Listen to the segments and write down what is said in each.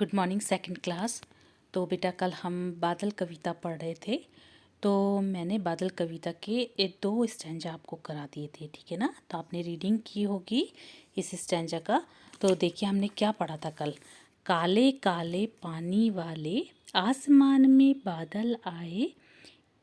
Good morning second class. तो बेटा कल हम बादल कविता पढ़ रहे थे, तो मैंने बादल कविता के दो स्टैंजा आपको करा दिए थे, ठीक है ना। तो आपने रीडिंग की होगी इस स्टैंजा का। तो देखिए हमने क्या पढ़ा था कल। काले काले पानी वाले आसमान में बादल आए,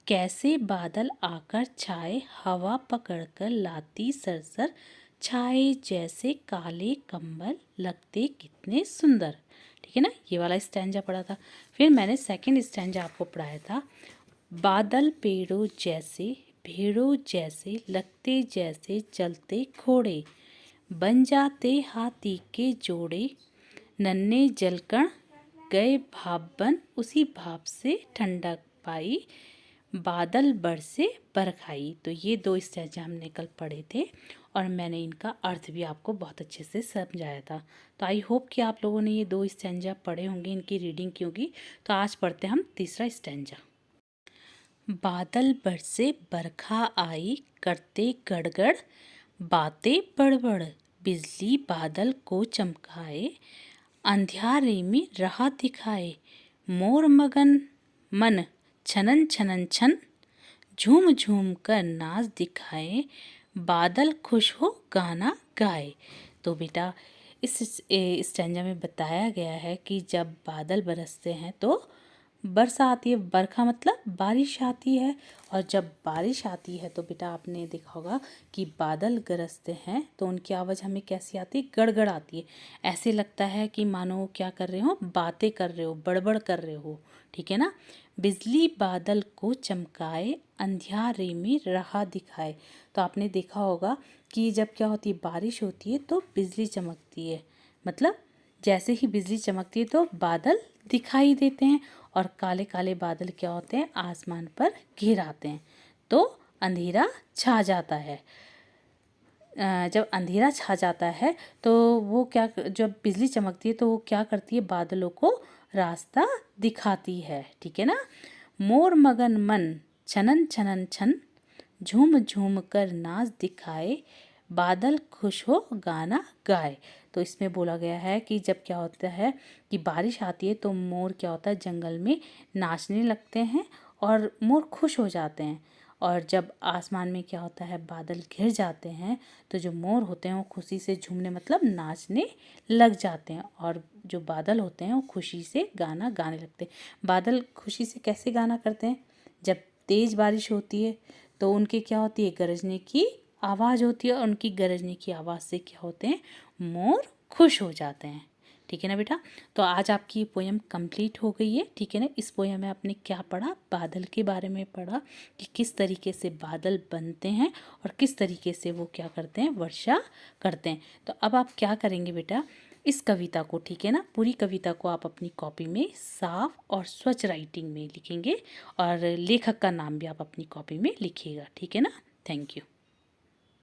कैसे बादल आकर छाए, हवा पकड़कर लाती सरसर छाए, जैसे काले कंबल लगते कितने सुंदर। ठीक है ना, ये वाला स्टैंजा पढ़ा था। फिर मैंने सेकंड स्टैंजा आपको पढ़ाया था। बादल पेड़ों जैसे भेड़ों जैसे लगते, जैसे चलते घोड़े, बन जाते हाथी के जोड़े, नन्हे जलकण गए भाप बन, उसी भाप से ठंडक पाई, बादल बरसे बरखाई। तो ये दो स्टैंजा हमने कल पढ़े थे और मैंने इनका अर्थ भी आपको बहुत अच्छे से समझाया था। तो आई होप कि आप लोगों ने ये दो स्टैंजा पढ़े होंगे, इनकी रीडिंग की होगी। तो आज पढ़ते हैं हम तीसरा स्टैंजा। बादल बरसे बरखा आई, करते गड़गड़ बातें बड़बड़, बिजली बादल को चमकाए, अंधियारे में राह दिखाए, मोर मगन मन छनन छनन छन, झूम झूम कर नाच दिखाए, बादल खुश हो गाना गाए। तो बेटा इस स्टैंजा में बताया गया है कि जब बादल बरसते हैं तो बरसा आती है। बरखा मतलब बारिश आती है, और जब बारिश आती है तो बेटा आपने देखा होगा कि बादल गरजते हैं तो उनकी आवाज़ हमें कैसी आती है, गड़गड़ आती है। ऐसे लगता है कि मानो क्या कर रहे हो, बातें कर रहे हो, बड़बड़ कर रहे हो, ठीक है ना। बिजली बादल को चमकाए, अंधियारे में राह दिखाए। तो आपने देखा होगा कि जब क्या होती है, बारिश होती है तो बिजली चमकती है, मतलब जैसे ही बिजली चमकती है तो बादल दिखाई देते हैं, और काले काले बादल क्या होते हैं, आसमान पर घिर आते हैं, तो अंधेरा छा जाता है। जब अंधेरा छा जाता है तो वो क्या, जब बिजली चमकती है तो वो क्या करती है, बादलों को रास्ता दिखाती है, ठीक है ना। मोर मगन मन छनन छनन छन, झूम झूम कर नाच दिखाए, बादल खुश हो गाना गाए। तो इसमें बोला गया है कि जब क्या होता है कि बारिश आती है तो मोर क्या होता है, जंगल में नाचने लगते हैं और मोर खुश हो जाते हैं। और जब आसमान में क्या होता है, बादल घिर जाते हैं तो जो मोर होते हैं वो खुशी से झूमने मतलब नाचने लग जाते हैं, और जो बादल होते हैं वो खुशी से गाना गाने लगते हैं। बादल खुशी से कैसे गाना करते हैं, जब तेज़ बारिश होती है तो उनके क्या होती है, गरजने की आवाज़ होती है, और उनकी गरजने की आवाज़ से क्या होते हैं, मोर खुश हो जाते हैं, ठीक है ना बेटा। तो आज आपकी पोयम कंप्लीट हो गई है, ठीक है ना। इस पोयम में आपने क्या पढ़ा, बादल के बारे में पढ़ा कि किस तरीके से बादल बनते हैं और किस तरीके से वो क्या करते हैं, वर्षा करते हैं। तो अब आप क्या करेंगे बेटा, इस कविता को, ठीक है ना, पूरी कविता को आप अपनी कॉपी में साफ और स्वच्छ राइटिंग में लिखेंगे, और लेखक का नाम भी आप अपनी कॉपी में लिखिएगा, ठीक है ना। Thank you.